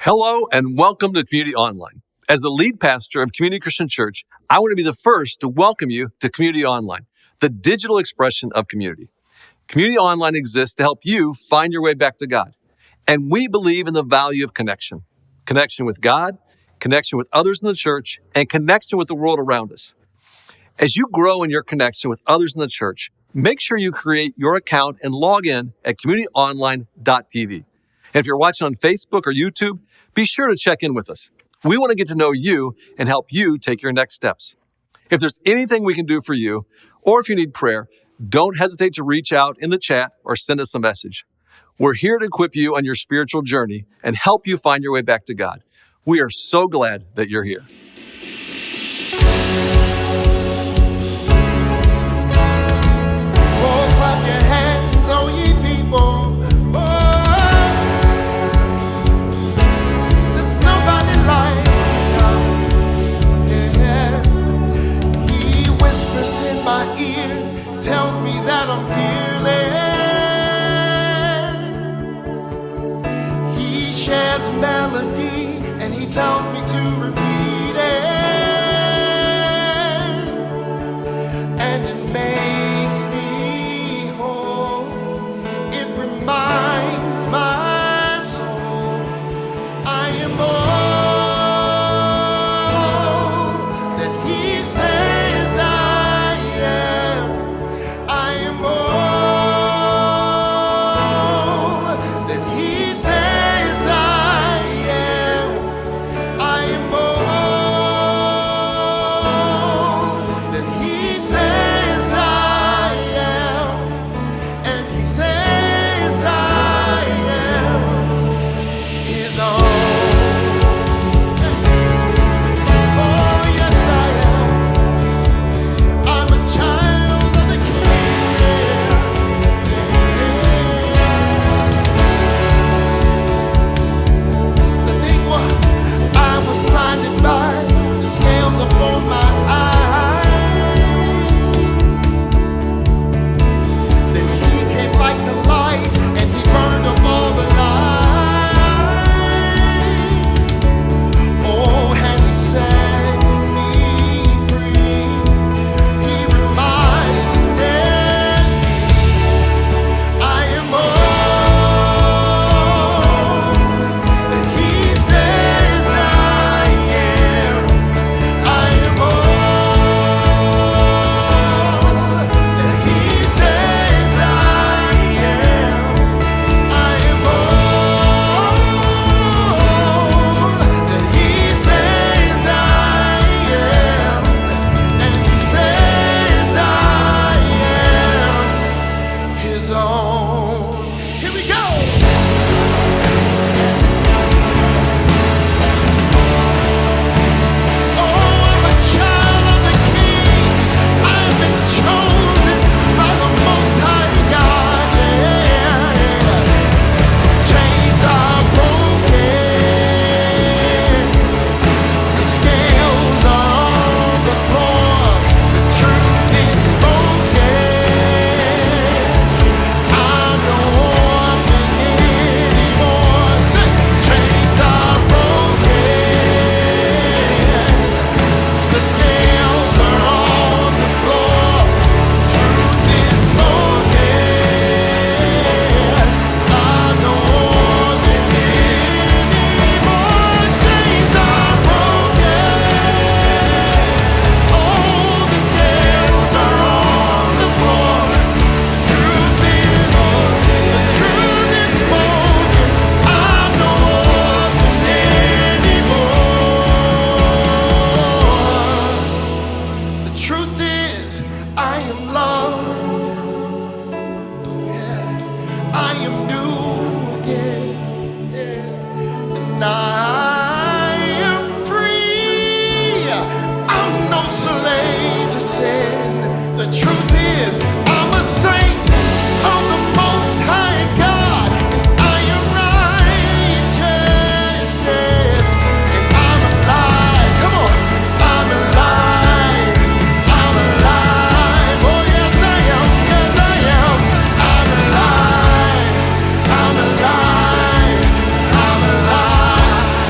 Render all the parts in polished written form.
Hello and welcome to Community Online. As the lead pastor of Community Christian Church, I want to be the first to welcome you to Community Online, the digital expression of community. Community Online exists to help you find your way back to God. And we believe in the value of connection. Connection with God, connection with others in the church, and connection with the world around us. As you grow in your connection with others in the church, make sure you create your account and log in at communityonline.tv. And if you're watching on Facebook or YouTube, be sure to check in with us. We want to get to know you and help you take your next steps. If there's anything we can do for you, or if you need prayer, don't hesitate to reach out in the chat or send us a message. We're here to equip you on your spiritual journey and help you find your way back to God. We are so glad that you're here. Oh, clap your hands, oh ye people. My ear tells me that I'm fearless. He shares melody and he tells me to repeat it, and it makes me whole. It reminds my soul I am all that he says I am. I am all that he says I am. I am all that he says I am. And he says I am his own. Oh, yes, I am. I'm a child of the King. The thing was, I was blinded by the scales upon my eyes. Then he came like a light, and he burned up all the lies. Oh, and he set me free. He reminded me I am all that he says I am. I am all that he says I am. I am all that he says I am. And he says I am his own. Here we go. Oh, I'm a child of the King. I've been chosen by the Most High God. Yeah. Some chains are broken. The scales are on the floor. The truth is spoken. I'm no orphan anymore. Chains are broken. The scales are on the floor. Truth is spoken. I'm no orphan anymore. Chains are broken. Oh, the scales are on the floor. Truth is spoken. The truth is spoken. I'm no orphan anymore. The truth is, I am loved. Yeah. I am new again. Yeah. And I am free. I'm no slave to sin. The truth is, I'm a saint of the Most High God. And I am righteousness. And I'm alive. Come on. I'm alive. I'm alive. Oh, yes, I am. Yes, I am. I'm alive. I'm alive. I'm alive.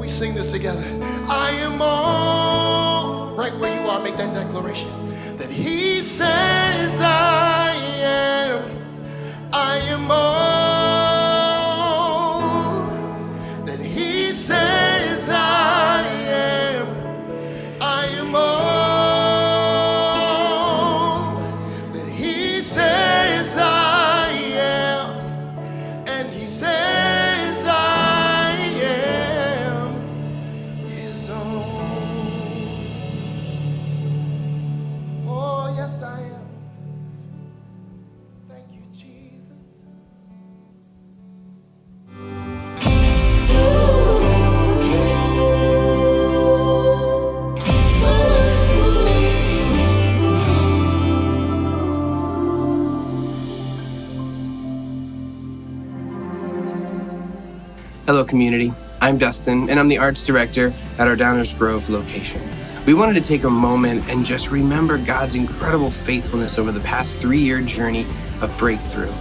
we sing this together? I am all, right where you are, make that declaration. That he says I am all. That he says I am all. That he says I am, and he says I am his own. Oh, yes, I am. Thank you, Jesus. Hello, community. I'm Dustin, and I'm the arts director at our Downers Grove location. We wanted to take a moment and just remember God's incredible faithfulness over the past 3-year journey of breakthrough.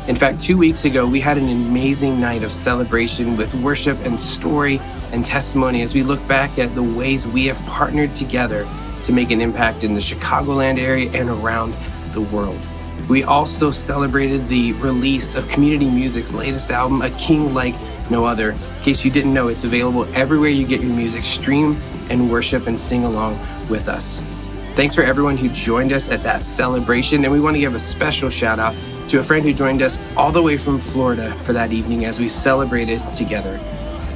In fact, 2 weeks ago, we had an amazing night of celebration with worship and story and testimony as we look back at the ways we have partnered together to make an impact in the Chicagoland area and around the world. We also celebrated the release of Community Music's latest album, A King Like No Other. In case you didn't know, it's available everywhere you get your music. Stream and worship and sing along with us. Thanks for everyone who joined us at that celebration, and we want to give a special shout out to a friend who joined us all the way from Florida for that evening as we celebrated together.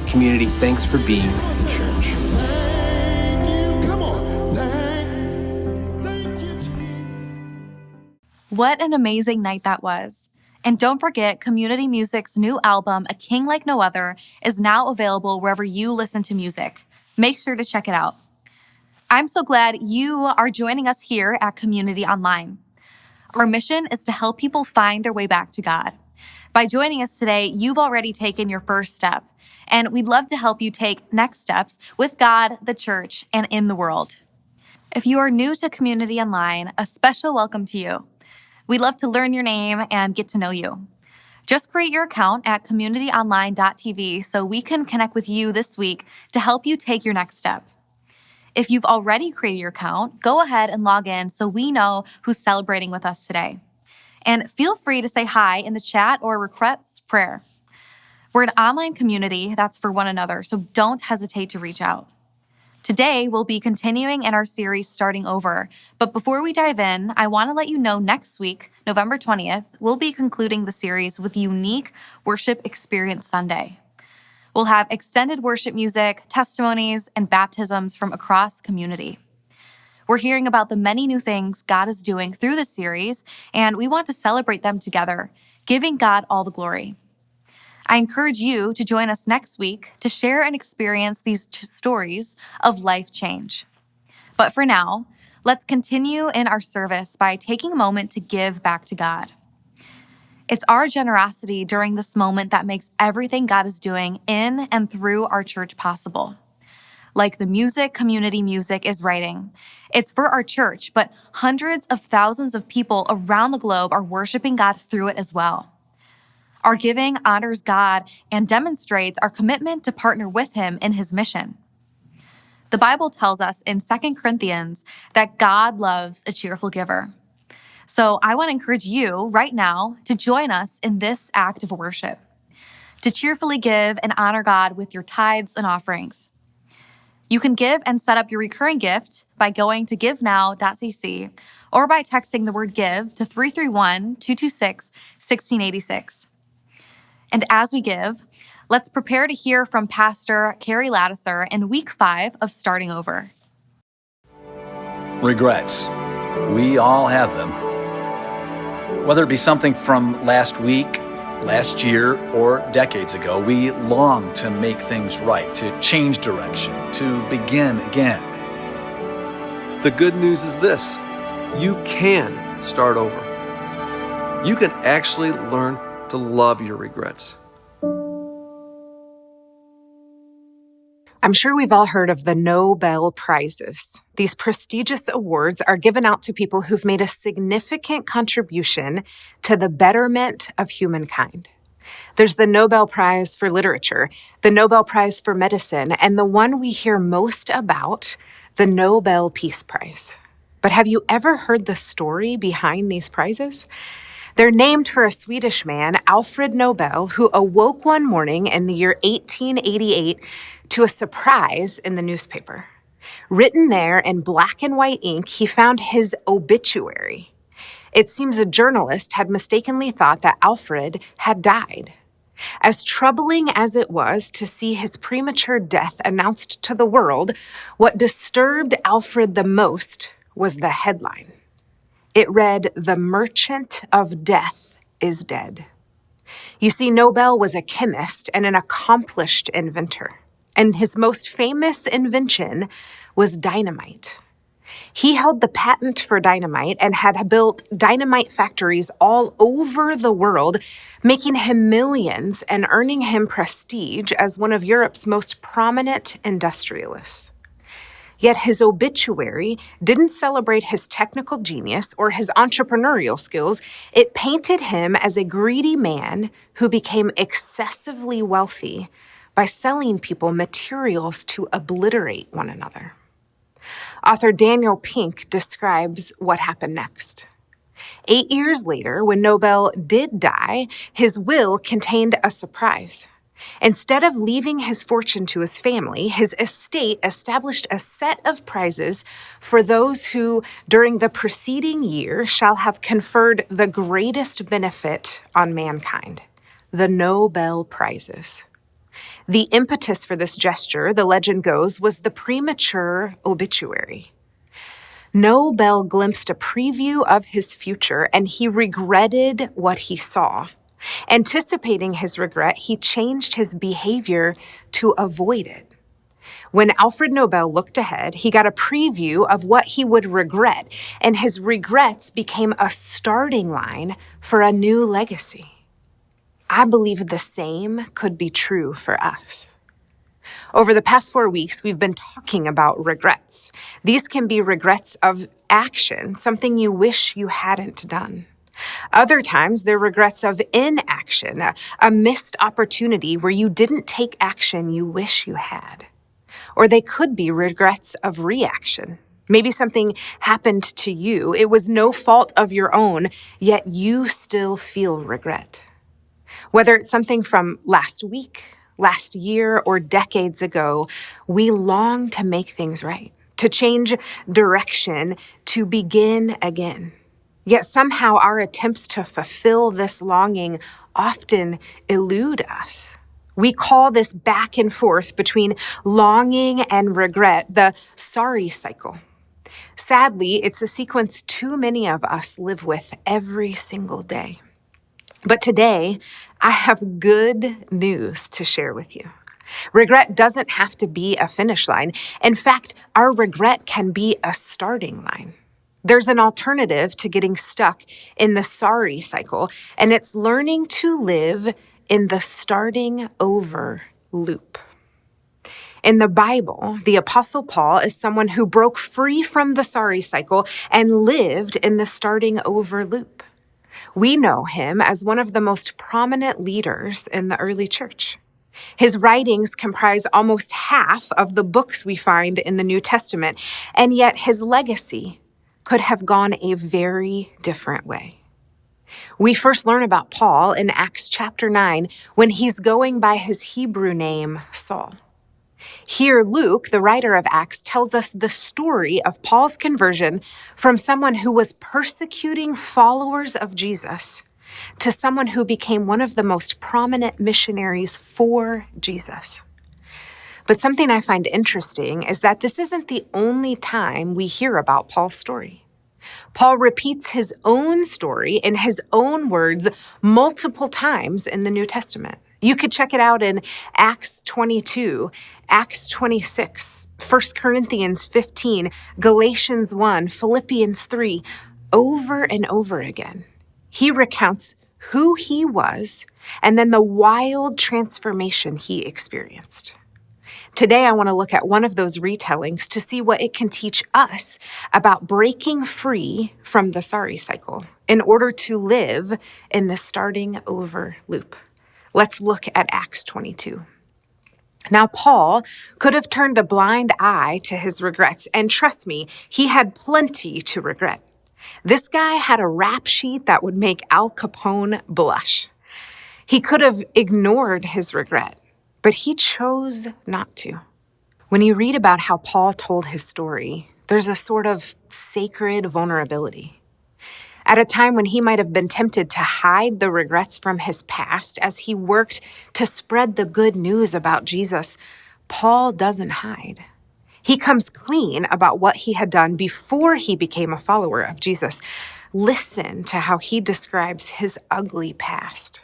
Community, thanks for being in church. Thank you. Come on. Thank you, Jesus. What an amazing night that was. And don't forget, Community Music's new album, A King Like No Other, is now available wherever you listen to music. Make sure to check it out. I'm so glad you are joining us here at Community Online. Our mission is to help people find their way back to God. By joining us today, you've already taken your first step, and we'd love to help you take next steps with God, the church, and in the world. If you are new to Community Online, a special welcome to you. We'd love to learn your name and get to know you. Just create your account at communityonline.tv so we can connect with you this week to help you take your next step. If you've already created your account, go ahead and log in so we know who's celebrating with us today. And feel free to say hi in the chat or request prayer. We're an online community that's for one another, so don't hesitate to reach out. Today, we'll be continuing in our series Starting Over. But before we dive in, I want to let you know next week, November 20th, we'll be concluding the series with Unique Worship Experience Sunday. We'll have extended worship music, testimonies, and baptisms from across Community. We're hearing about the many new things God is doing through this series, and we want to celebrate them together, giving God all the glory. I encourage you to join us next week to share and experience these stories of life change. But for now, let's continue in our service by taking a moment to give back to God. It's our generosity during this moment that makes everything God is doing in and through our church possible. Like the music Community Music is writing. It's for our church, but hundreds of thousands of people around the globe are worshiping God through it as well. Our giving honors God and demonstrates our commitment to partner with Him in His mission. The Bible tells us in 2 Corinthians that God loves a cheerful giver. So I want to encourage you right now to join us in this act of worship, to cheerfully give and honor God with your tithes and offerings. You can give and set up your recurring gift by going to givenow.cc or by texting the word give to 331-226-1686. And as we give, let's prepare to hear from Pastor Keri Ladouceur in week 5 of Starting Over. Regrets. We all have them. Whether it be something from last week, last year, or decades ago, we long to make things right, to change direction, to begin again. The good news is this: you can start over. You can actually learn to love your regrets. I'm sure we've all heard of the Nobel Prizes. These prestigious awards are given out to people who've made a significant contribution to the betterment of humankind. There's the Nobel Prize for Literature, the Nobel Prize for Medicine, and the one we hear most about, the Nobel Peace Prize. But have you ever heard the story behind these prizes? They're named for a Swedish man, Alfred Nobel, who awoke one morning in the year 1888 to a surprise in the newspaper. Written there in black and white ink, he found his obituary. It seems a journalist had mistakenly thought that Alfred had died. As troubling as it was to see his premature death announced to the world, what disturbed Alfred the most was the headline. It read, "The Merchant of Death is dead." You see, Nobel was a chemist and an accomplished inventor, and his most famous invention was dynamite. He held the patent for dynamite and had built dynamite factories all over the world, making him millions and earning him prestige as one of Europe's most prominent industrialists. Yet his obituary didn't celebrate his technical genius or his entrepreneurial skills. It painted him as a greedy man who became excessively wealthy by selling people materials to obliterate one another. Author Daniel Pink describes what happened next. 8 years later, when Nobel did die, his will contained a surprise. Instead of leaving his fortune to his family, his estate established a set of prizes for those who, during the preceding year, shall have conferred the greatest benefit on mankind, the Nobel Prizes. The impetus for this gesture, the legend goes, was the premature obituary. Nobel glimpsed a preview of his future, and he regretted what he saw. Anticipating his regret, he changed his behavior to avoid it. When Alfred Nobel looked ahead, he got a preview of what he would regret, and his regrets became a starting line for a new legacy. I believe the same could be true for us. Over the past 4 weeks, we've been talking about regrets. These can be regrets of action, something you wish you hadn't done. Other times, they're regrets of inaction, a missed opportunity where you didn't take action you wish you had. Or they could be regrets of reaction. Maybe something happened to you. It was no fault of your own, yet you still feel regret. Whether it's something from last week, last year, or decades ago, we long to make things right, to change direction, to begin again. Yet somehow our attempts to fulfill this longing often elude us. We call this back and forth between longing and regret the sorry cycle. Sadly, it's a sequence too many of us live with every single day. But today, I have good news to share with you. Regret doesn't have to be a finish line. In fact, our regret can be a starting line. There's an alternative to getting stuck in the sorry cycle, and it's learning to live in the starting over loop. In the Bible, the Apostle Paul is someone who broke free from the sorry cycle and lived in the starting over loop. We know him as one of the most prominent leaders in the early church. His writings comprise almost half of the books we find in the New Testament, and yet his legacy could have gone a very different way. We first learn about Paul in Acts chapter 9 when he's going by his Hebrew name, Saul. Here, Luke, the writer of Acts, tells us the story of Paul's conversion from someone who was persecuting followers of Jesus to someone who became one of the most prominent missionaries for Jesus. But something I find interesting is that this isn't the only time we hear about Paul's story. Paul repeats his own story in his own words multiple times in the New Testament. You could check it out in Acts 22, Acts 26, 1 Corinthians 15, Galatians 1, Philippians 3, over and over again. He recounts who he was and then the wild transformation he experienced. Today, I want to look at one of those retellings to see what it can teach us about breaking free from the sorry cycle in order to live in the starting over loop. Let's look at Acts 22. Now, Paul could have turned a blind eye to his regrets, and trust me, he had plenty to regret. This guy had a rap sheet that would make Al Capone blush. He could have ignored his regret, but he chose not to. When you read about how Paul told his story, there's a sort of sacred vulnerability. At a time when he might have been tempted to hide the regrets from his past as he worked to spread the good news about Jesus, Paul doesn't hide. He comes clean about what he had done before he became a follower of Jesus. Listen to how he describes his ugly past.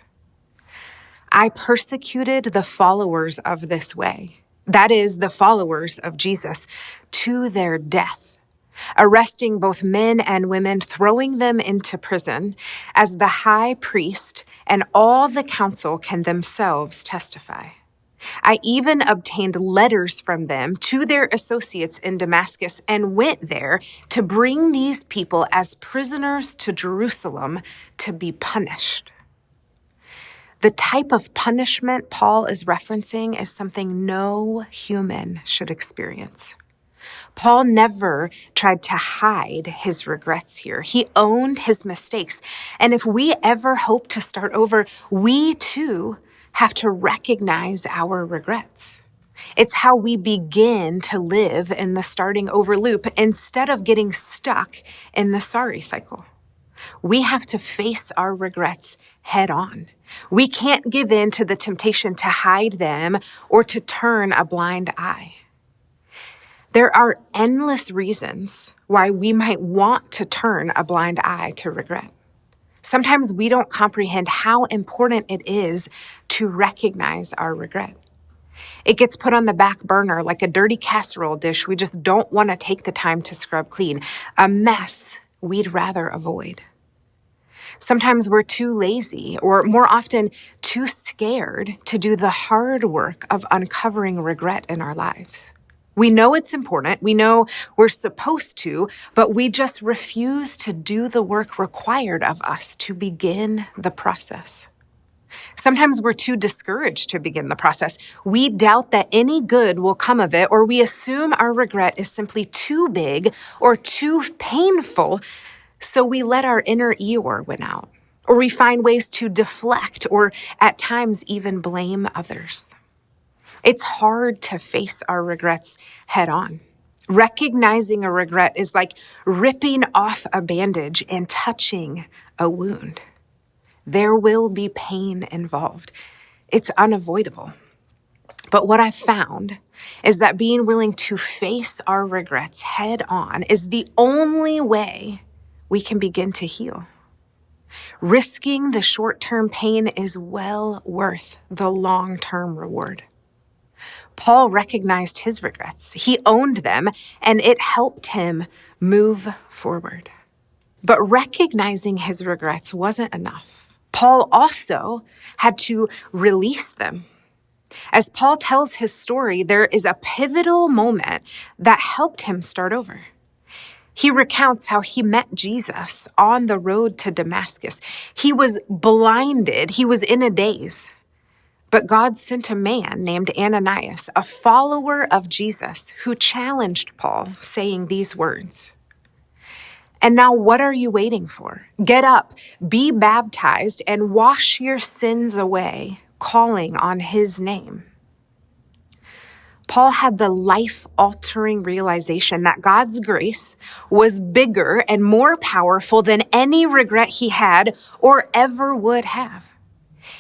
I persecuted the followers of this way, that is, the followers of Jesus, to their death, arresting both men and women, throwing them into prison, as the high priest and all the council can themselves testify. I even obtained letters from them to their associates in Damascus and went there to bring these people as prisoners to Jerusalem to be punished. The type of punishment Paul is referencing is something no human should experience. Paul never tried to hide his regrets here. He owned his mistakes. And if we ever hope to start over, we too have to recognize our regrets. It's how we begin to live in the starting over loop instead of getting stuck in the sorry cycle. We have to face our regrets head on. We can't give in to the temptation to hide them or to turn a blind eye. There are endless reasons why we might want to turn a blind eye to regret. Sometimes we don't comprehend how important it is to recognize our regret. It gets put on the back burner like a dirty casserole dish we just don't want to take the time to scrub clean, a mess we'd rather avoid. Sometimes we're too lazy, or more often, too scared to do the hard work of uncovering regret in our lives. We know it's important, we know we're supposed to, but we just refuse to do the work required of us to begin the process. Sometimes we're too discouraged to begin the process. We doubt that any good will come of it, or we assume our regret is simply too big or too painful, so we let our inner Eeyore win out, or we find ways to deflect or at times even blame others. It's hard to face our regrets head on. Recognizing a regret is like ripping off a bandage and touching a wound. There will be pain involved. It's unavoidable. But what I've found is that being willing to face our regrets head on is the only way we can begin to heal. Risking the short-term pain is well worth the long-term reward. Paul recognized his regrets. He owned them, and it helped him move forward. But recognizing his regrets wasn't enough. Paul also had to release them. As Paul tells his story, there is a pivotal moment that helped him start over. He recounts how he met Jesus on the road to Damascus. He was blinded. He was in a daze. But God sent a man named Ananias, a follower of Jesus, who challenged Paul, saying these words, "And now what are you waiting for? Get up, be baptized, and wash your sins away, calling on his name." Paul had the life-altering realization that God's grace was bigger and more powerful than any regret he had or ever would have.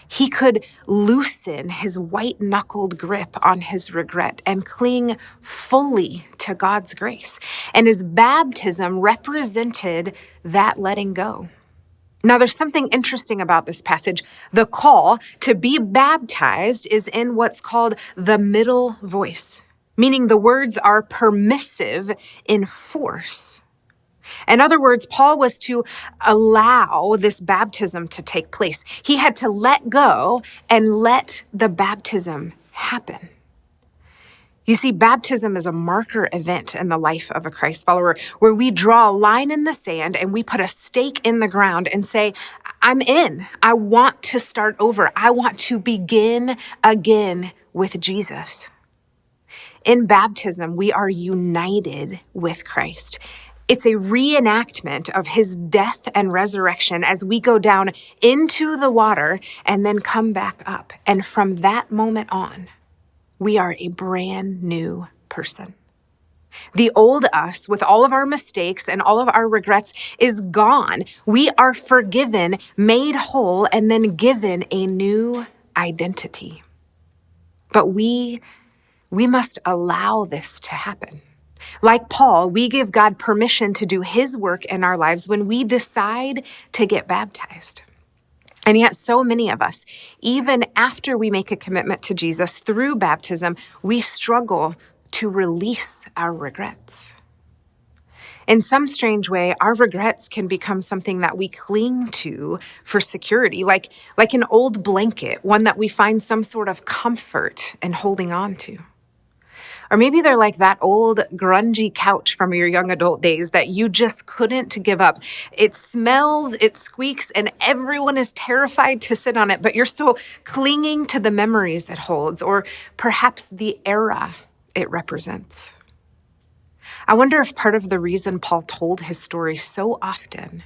He could loosen his white-knuckled grip on his regret and cling fully to God's grace. And his baptism represented that letting go. Now, there's something interesting about this passage. The call to be baptized is in what's called the middle voice, meaning the words are permissive in force. In other words, Paul was to allow this baptism to take place. He had to let go and let the baptism happen. You see, baptism is a marker event in the life of a Christ follower where we draw a line in the sand and we put a stake in the ground and say, I'm in. I want to start over. I want to begin again with Jesus. In baptism, we are united with Christ. It's a reenactment of his death and resurrection as we go down into the water and then come back up. And from that moment on, we are a brand new person. The old us, with all of our mistakes and all of our regrets, is gone. We are forgiven, made whole, and then given a new identity. But we must allow this to happen. Like Paul, we give God permission to do his work in our lives when we decide to get baptized. And yet so many of us, even after we make a commitment to Jesus through baptism, we struggle to release our regrets. In some strange way, our regrets can become something that we cling to for security, like an old blanket, one that we find some sort of comfort in holding on to. Or maybe they're like that old grungy couch from your young adult days that you just couldn't give up. It smells, it squeaks, and everyone is terrified to sit on it, but you're still clinging to the memories it holds, or perhaps the era it represents. I wonder if part of the reason Paul told his story so often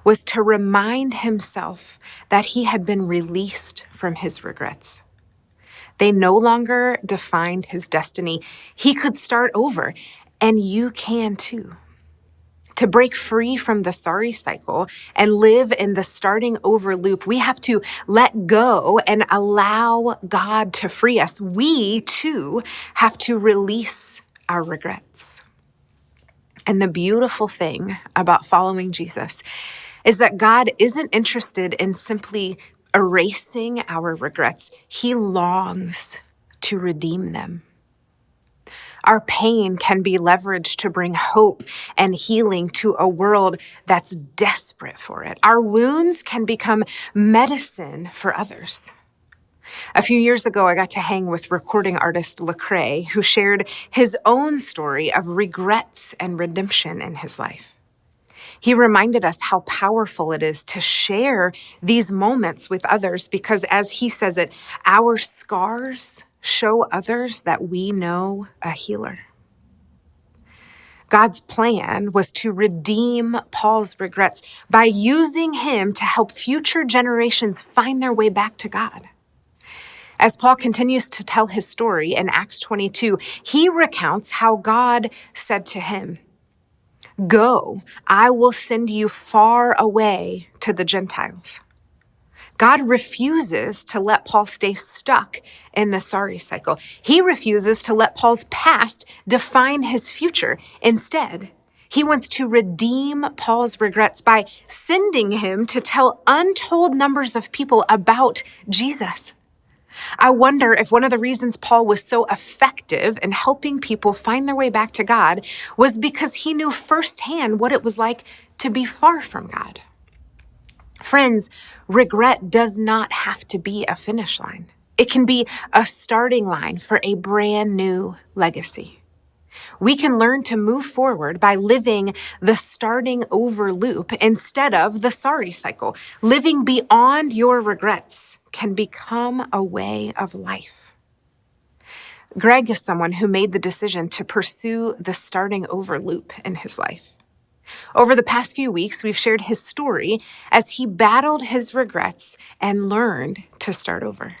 was to remind himself that he had been released from his regrets. They no longer defined his destiny. He could start over, and you can too. To break free from the sorry cycle and live in the starting over loop, we have to let go and allow God to free us. We too have to release our regrets. And the beautiful thing about following Jesus is that God isn't interested in simply erasing our regrets. He longs to redeem them. Our pain can be leveraged to bring hope and healing to a world that's desperate for it. Our wounds can become medicine for others. A few years ago, I got to hang with recording artist Lecrae, who shared his own story of regrets and redemption in his life. He reminded us how powerful it is to share these moments with others because, as he says it, our scars show others that we know a healer. God's plan was to redeem Paul's regrets by using him to help future generations find their way back to God. As Paul continues to tell his story in Acts 22, he recounts how God said to him, "Go, I will send you far away to the Gentiles." God refuses to let Paul stay stuck in the sorry cycle. He refuses to let Paul's past define his future. Instead, he wants to redeem Paul's regrets by sending him to tell untold numbers of people about Jesus. I wonder if one of the reasons Paul was so effective in helping people find their way back to God was because he knew firsthand what it was like to be far from God. Friends, regret does not have to be a finish line. It can be a starting line for a brand new legacy. We can learn to move forward by living the starting over loop instead of the sorry cycle. Living beyond your regrets can become a way of life. Greg is someone who made the decision to pursue the starting over loop in his life. Over the past few weeks, we've shared his story as he battled his regrets and learned to start over.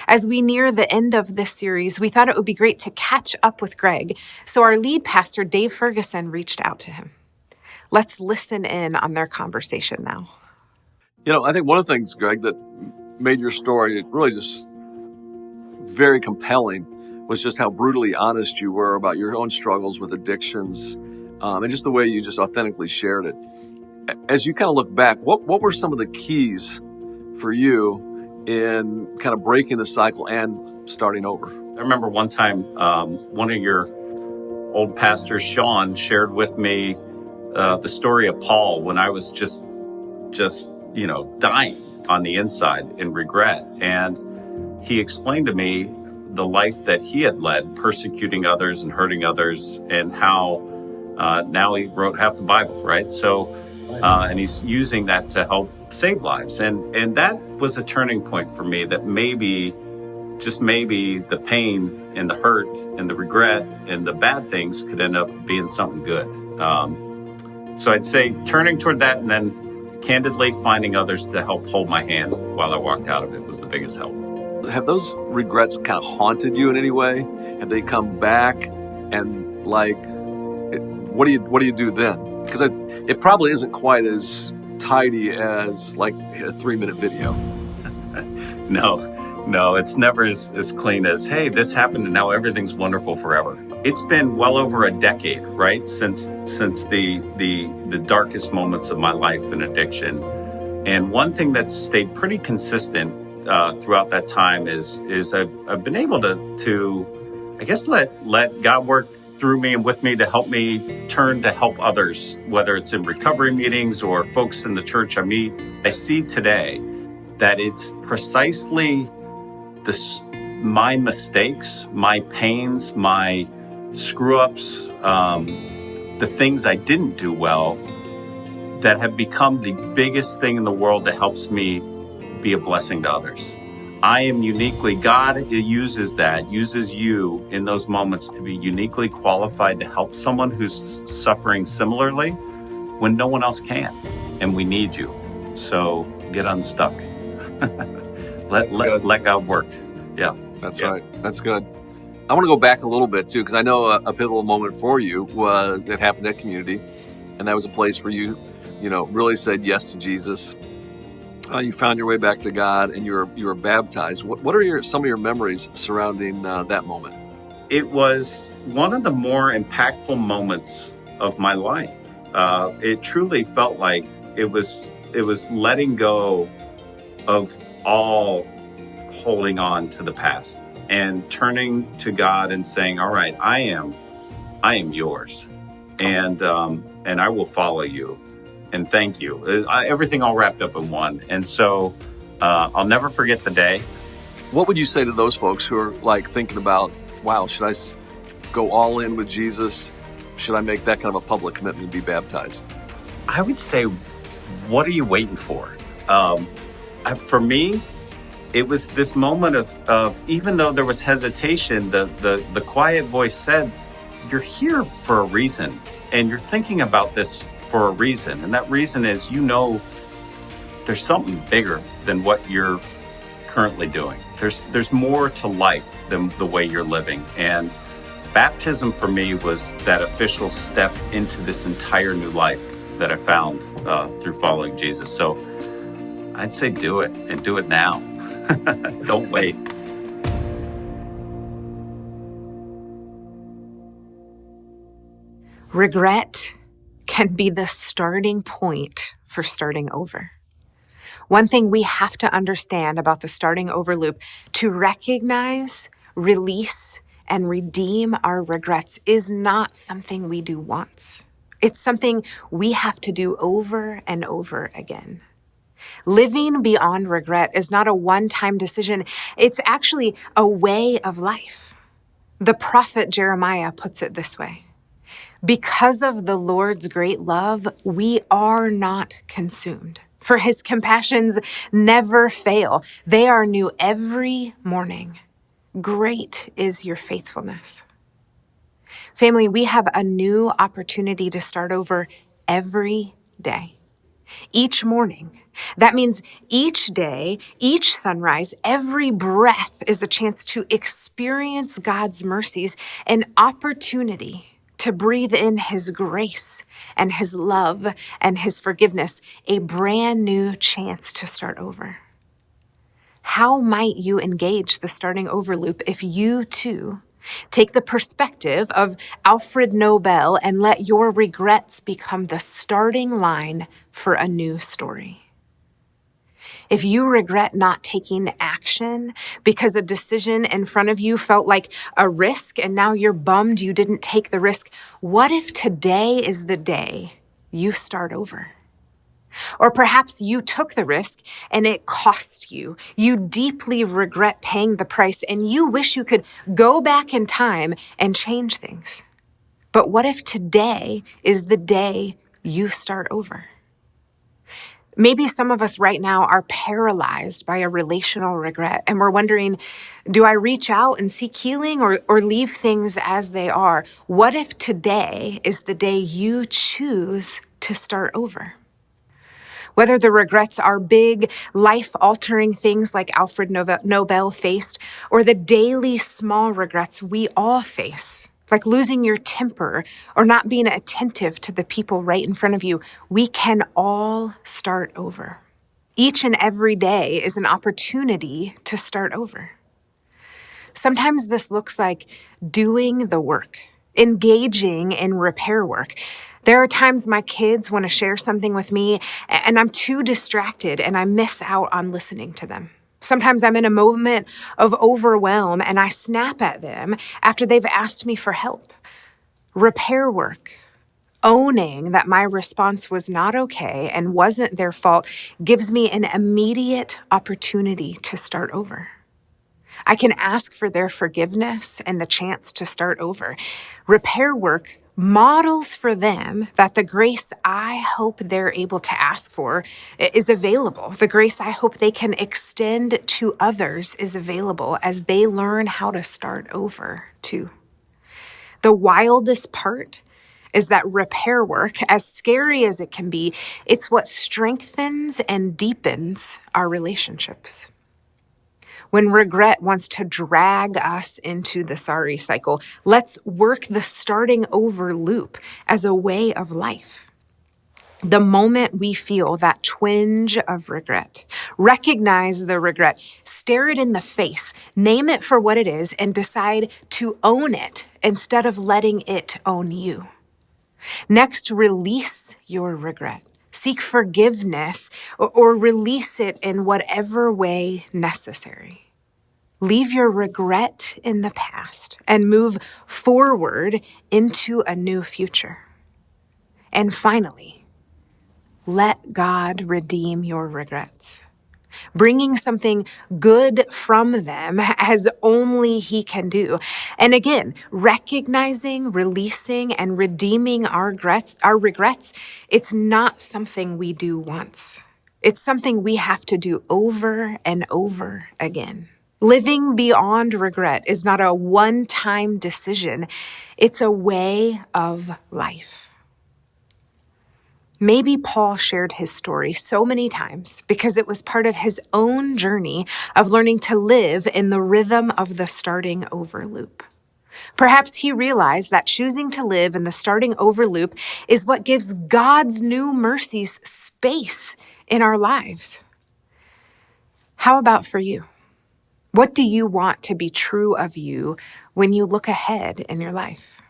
As we near the end of this series, we thought it would be great to catch up with Greg, so our lead pastor, Dave Ferguson, reached out to him. Let's listen in on their conversation now. I think one of the things, Greg, that made your story really just very compelling was just how brutally honest you were about your own struggles with addictions, and just the way you just authentically shared it. As you kind of look back, what were some of the keys for you in kind of breaking the cycle and starting over? I remember one time, one of your old pastors, Sean, shared with me the story of Paul when I was just dying on the inside in regret. And he explained to me the life that he had led, persecuting others and hurting others, and how now he wrote half the Bible, right? So, and he's using that to help save lives. And that was a turning point for me, that maybe, just maybe, the pain and the hurt and the regret and the bad things could end up being something good. So I'd say turning toward that, and then candidly finding others to help hold my hand while I walked out of it was the biggest help. Have those regrets kind of haunted you in any way? Have they come back, and what do you do then? Because it probably isn't quite as tidy as like a 3-minute video. No, it's never as clean as, hey, this happened and now everything's wonderful forever. It's been well over a decade, right, since the darkest moments of my life in addiction. And one thing that's stayed pretty consistent throughout that time is I've been able to I guess let God work through me and with me to help me turn to help others, whether it's in recovery meetings or folks in the church I meet. I see today that it's precisely my mistakes, my pains, my screw-ups, the things I didn't do well, that have become the biggest thing in the world that helps me be a blessing to others. I am uniquely, God uses you in those moments to be uniquely qualified to help someone who's suffering similarly when no one else can. And we need you. So get unstuck. Let God work. Yeah. That's right. That's good. I want to go back a little bit too, because I know a pivotal moment for you was it happened at Community, and that was a place where you really said yes to Jesus. You found your way back to God, and you were baptized. What are some of your memories surrounding that moment? It was one of the more impactful moments of my life. It truly felt like it was letting go of all holding on to the past and turning to God and saying, all right, I am yours, and I will follow you, and thank you. Everything all wrapped up in one. And so I'll never forget the day. What would you say to those folks who are like thinking about, wow, should I go all in with Jesus? Should I make that kind of a public commitment to be baptized? I would say, what are you waiting for? For me, it was this moment of even though there was hesitation, the quiet voice said, you're here for a reason, and you're thinking about this for a reason. And that reason is, there's something bigger than what you're currently doing. There's more to life than the way you're living. And baptism for me was that official step into this entire new life that I found through following Jesus. So I'd say do it, and do it now. Don't wait. Regret can be the starting point for starting over. One thing we have to understand about the starting over loop, to recognize, release, and redeem our regrets, is not something we do once. It's something we have to do over and over again. Living beyond regret is not a one-time decision. It's actually a way of life. The prophet Jeremiah puts it this way: because of the Lord's great love, we are not consumed, for his compassions never fail. They are new every morning. Great is your faithfulness. Family, we have a new opportunity to start over every day, each morning. That means each day, each sunrise, every breath is a chance to experience God's mercies, an opportunity to breathe in his grace and his love and his forgiveness, a brand new chance to start over. How might you engage the starting over loop if you too take the perspective of Alfred Nobel and let your regrets become the starting line for a new story? If you regret not taking action because a decision in front of you felt like a risk and now you're bummed you didn't take the risk, what if today is the day you start over? Or perhaps you took the risk and it cost you. You deeply regret paying the price and you wish you could go back in time and change things. But what if today is the day you start over? Maybe some of us right now are paralyzed by a relational regret, and we're wondering, do I reach out and seek healing or leave things as they are? What if today is the day you choose to start over? Whether the regrets are big, life-altering things like Alfred Nobel faced, or the daily small regrets we all face, like losing your temper or not being attentive to the people right in front of you, we can all start over. Each and every day is an opportunity to start over. Sometimes this looks like doing the work, engaging in repair work. There are times my kids want to share something with me and I'm too distracted and I miss out on listening to them. Sometimes I'm in a moment of overwhelm and I snap at them after they've asked me for help. Repair work, owning that my response was not okay and wasn't their fault, gives me an immediate opportunity to start over. I can ask for their forgiveness and the chance to start over. Repair work models for them that the grace I hope they're able to ask for is available. The grace I hope they can extend to others is available as they learn how to start over too. The wildest part is that repair work, as scary as it can be, it's what strengthens and deepens our relationships. When regret wants to drag us into the sorry cycle, let's work the starting over loop as a way of life. The moment we feel that twinge of regret, recognize the regret, stare it in the face, name it for what it is, and decide to own it instead of letting it own you. Next, release your regret. Seek forgiveness or release it in whatever way necessary. Leave your regret in the past and move forward into a new future. And finally, let God redeem your regrets, bringing something good from them as only He can do. And again, recognizing, releasing, and redeeming our regrets, it's not something we do once. It's something we have to do over and over again. Living beyond regret is not a one-time decision. It's a way of life. Maybe Paul shared his story so many times because it was part of his own journey of learning to live in the rhythm of the starting over loop. Perhaps he realized that choosing to live in the starting over loop is what gives God's new mercies space in our lives. How about for you? What do you want to be true of you when you look ahead in your life?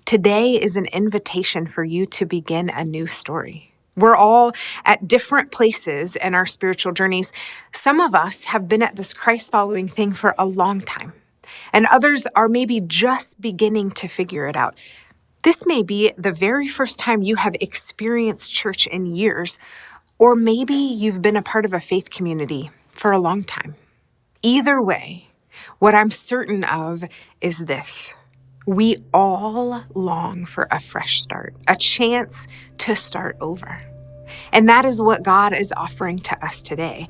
Today is an invitation for you to begin a new story. We're all at different places in our spiritual journeys. Some of us have been at this Christ-following thing for a long time, and others are maybe just beginning to figure it out. This may be the very first time you have experienced church in years, or maybe you've been a part of a faith community for a long time. Either way, what I'm certain of is this. We all long for a fresh start, a chance to start over. And that is what God is offering to us today.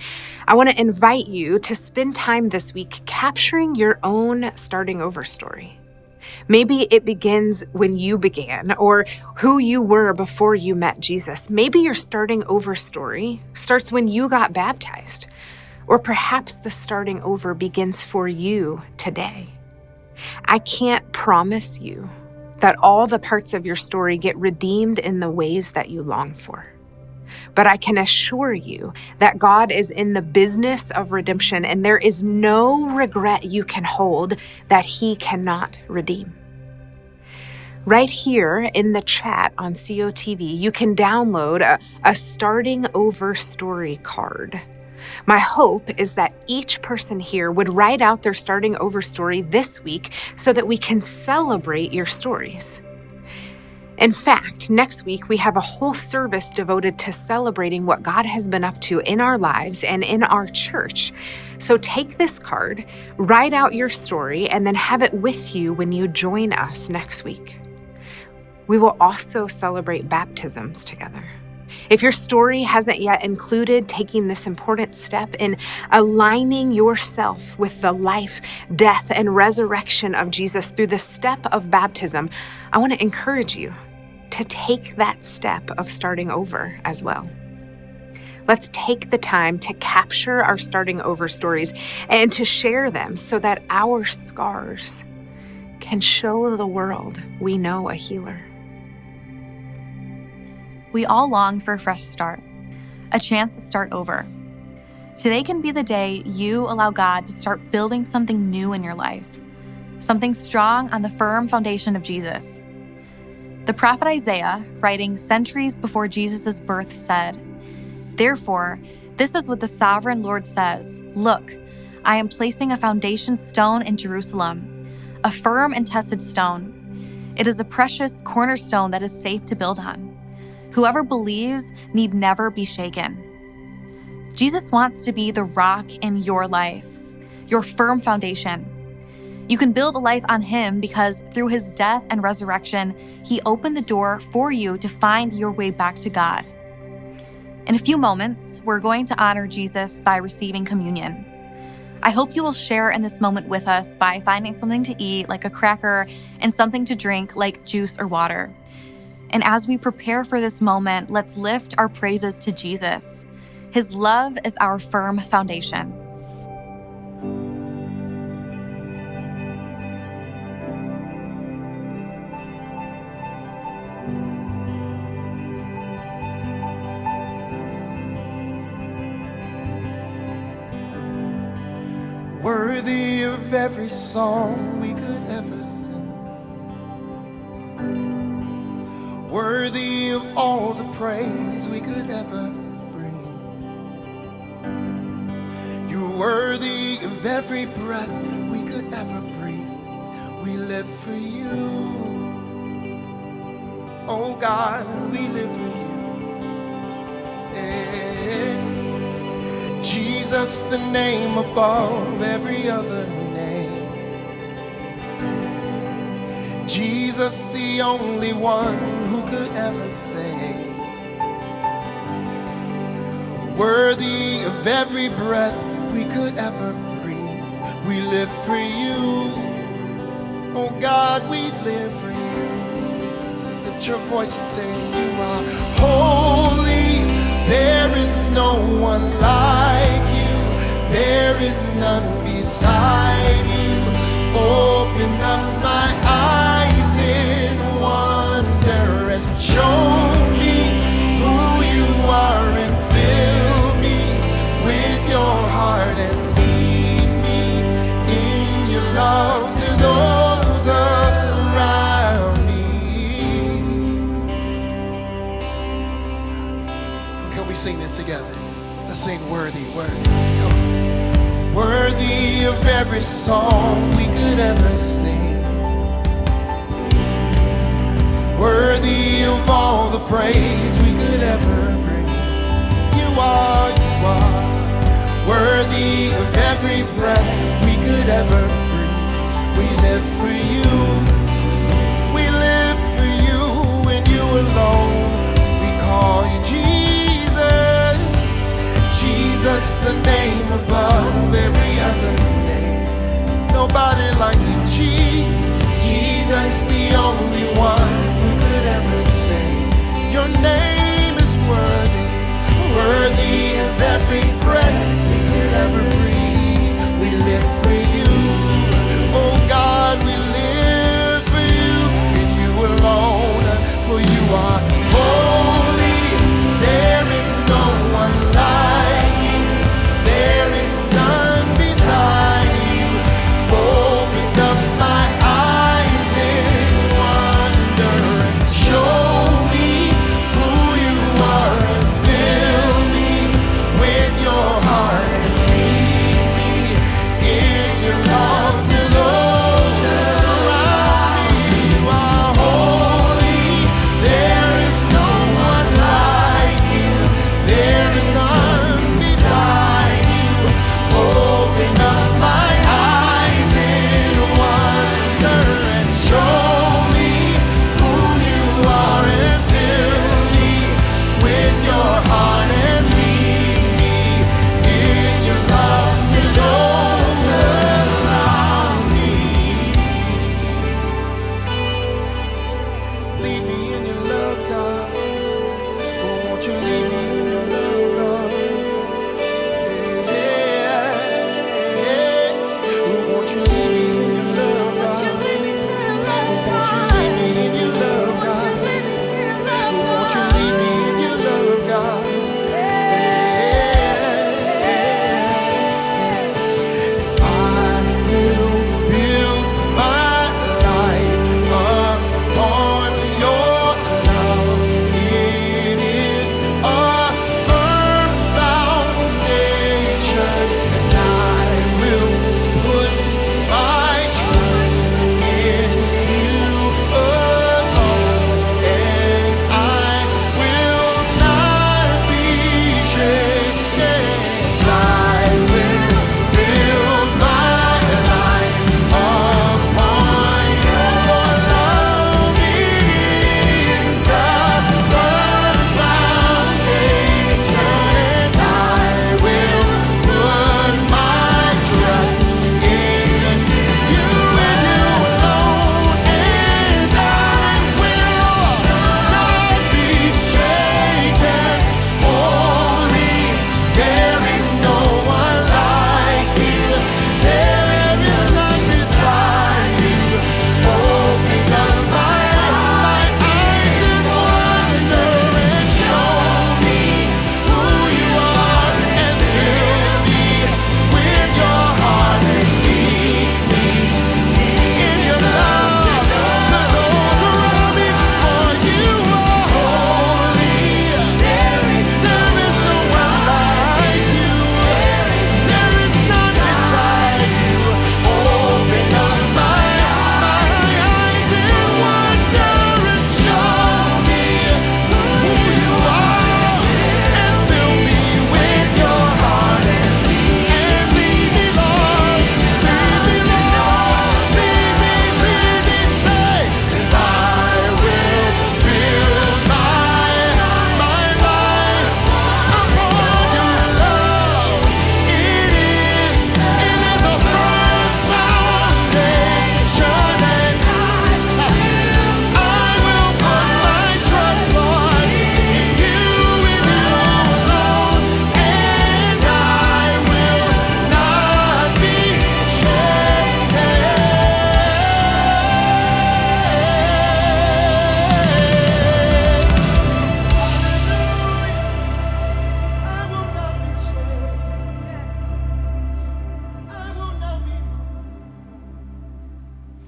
I want to invite you to spend time this week capturing your own starting over story. Maybe it begins when you began or who you were before you met Jesus. Maybe your starting over story starts when you got baptized. Or perhaps the starting over begins for you today. I can't promise you that all the parts of your story get redeemed in the ways that you long for. But I can assure you that God is in the business of redemption, and there is no regret you can hold that He cannot redeem. Right here in the chat on COTV, you can download a starting over story card. My hope is that each person here would write out their starting over story this week so that we can celebrate your stories. In fact, next week we have a whole service devoted to celebrating what God has been up to in our lives and in our church. So take this card, write out your story, and then have it with you when you join us next week. We will also celebrate baptisms together. If your story hasn't yet included taking this important step in aligning yourself with the life, death, and resurrection of Jesus through the step of baptism, I want to encourage you to take that step of starting over as well. Let's take the time to capture our starting over stories and to share them so that our scars can show the world we know a healer. We all long for a fresh start, a chance to start over. Today can be the day you allow God to start building something new in your life, something strong on the firm foundation of Jesus. The prophet Isaiah, writing centuries before Jesus' birth, said, "Therefore, this is what the sovereign Lord says, Look, I am placing a foundation stone in Jerusalem, a firm and tested stone. It is a precious cornerstone that is safe to build on. Whoever believes need never be shaken." Jesus wants to be the rock in your life, your firm foundation. You can build a life on him because through his death and resurrection, he opened the door for you to find your way back to God. In a few moments, we're going to honor Jesus by receiving communion. I hope you will share in this moment with us by finding something to eat, like a cracker, and something to drink, like juice or water. And as we prepare for this moment, let's lift our praises to Jesus. His love is our firm foundation. Worthy of every song we could ever sing. Worthy of all the praise we could ever bring. You're worthy of every breath we could ever breathe. We live for you. Oh God, we live for you. Yeah. Jesus, the name above every other name. Jesus, the only one who could ever save. Worthy of every breath we could ever breathe. We live for you. Oh God, we live for you. Lift your voice and say, you are holy. There is no one like you. There is none beside you. Open up my eyes in wonder and show me who you are and fill me with your heart and lead me in your love to those around me. Can we sing this together? Let's sing worthy, worthy. Come on. Worthy of every song we could ever sing. Worthy of all the praise we could ever bring. You are worthy of every breath we could ever breathe. We live for you. We live for you and you alone. We call you Jesus. Jesus, the name above every other name. Nobody like you, Jesus, the only one who could ever say, your name is worthy, worthy of every breath we could ever breathe. We live for you, oh God, we live for you and you alone, for you are holy. There is no one like you. There is none beside you. Open up my eyes in wonder and show me who you are and fill me with your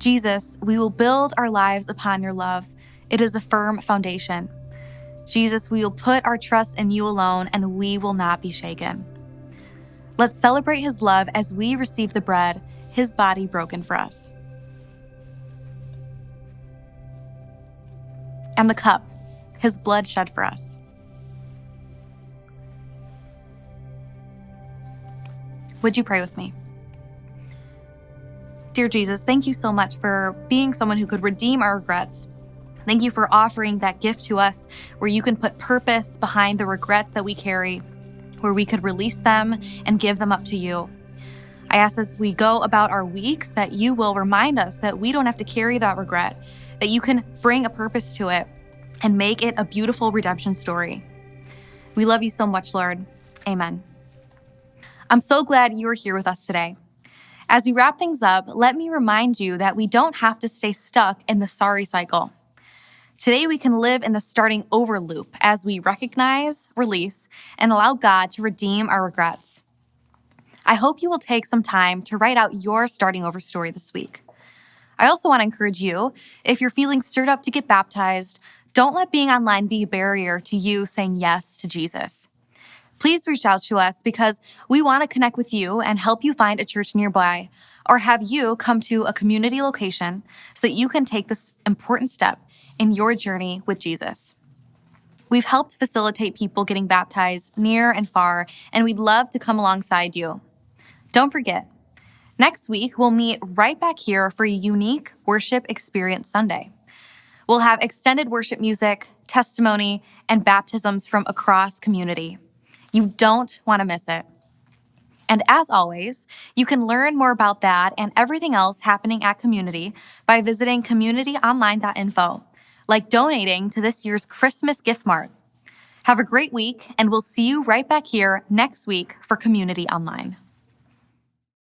Jesus, we will build our lives upon your love. It is a firm foundation. Jesus, we will put our trust in you alone, and we will not be shaken. Let's celebrate his love as we receive the bread, his body broken for us, and the cup, his blood shed for us. Would you pray with me? Dear Jesus, thank you so much for being someone who could redeem our regrets. Thank you for offering that gift to us where you can put purpose behind the regrets that we carry, where we could release them and give them up to you. I ask as we go about our weeks that you will remind us that we don't have to carry that regret, that you can bring a purpose to it and make it a beautiful redemption story. We love you so much, Lord. Amen. I'm so glad you are here with us today. As we wrap things up, let me remind you that we don't have to stay stuck in the sorry cycle. Today, we can live in the starting over loop as we recognize, release, and allow God to redeem our regrets. I hope you will take some time to write out your starting over story this week. I also want to encourage you, if you're feeling stirred up to get baptized, don't let being online be a barrier to you saying yes to Jesus. Please reach out to us because we want to connect with you and help you find a church nearby or have you come to a community location so that you can take this important step in your journey with Jesus. We've helped facilitate people getting baptized near and far, and we'd love to come alongside you. Don't forget, next week we'll meet right back here for a unique worship experience Sunday. We'll have extended worship music, testimony, and baptisms from across community. You don't want to miss it. And as always, you can learn more about that and everything else happening at Community by visiting communityonline.info, like donating to this year's Christmas gift mart. Have a great week, and we'll see you right back here next week for Community Online.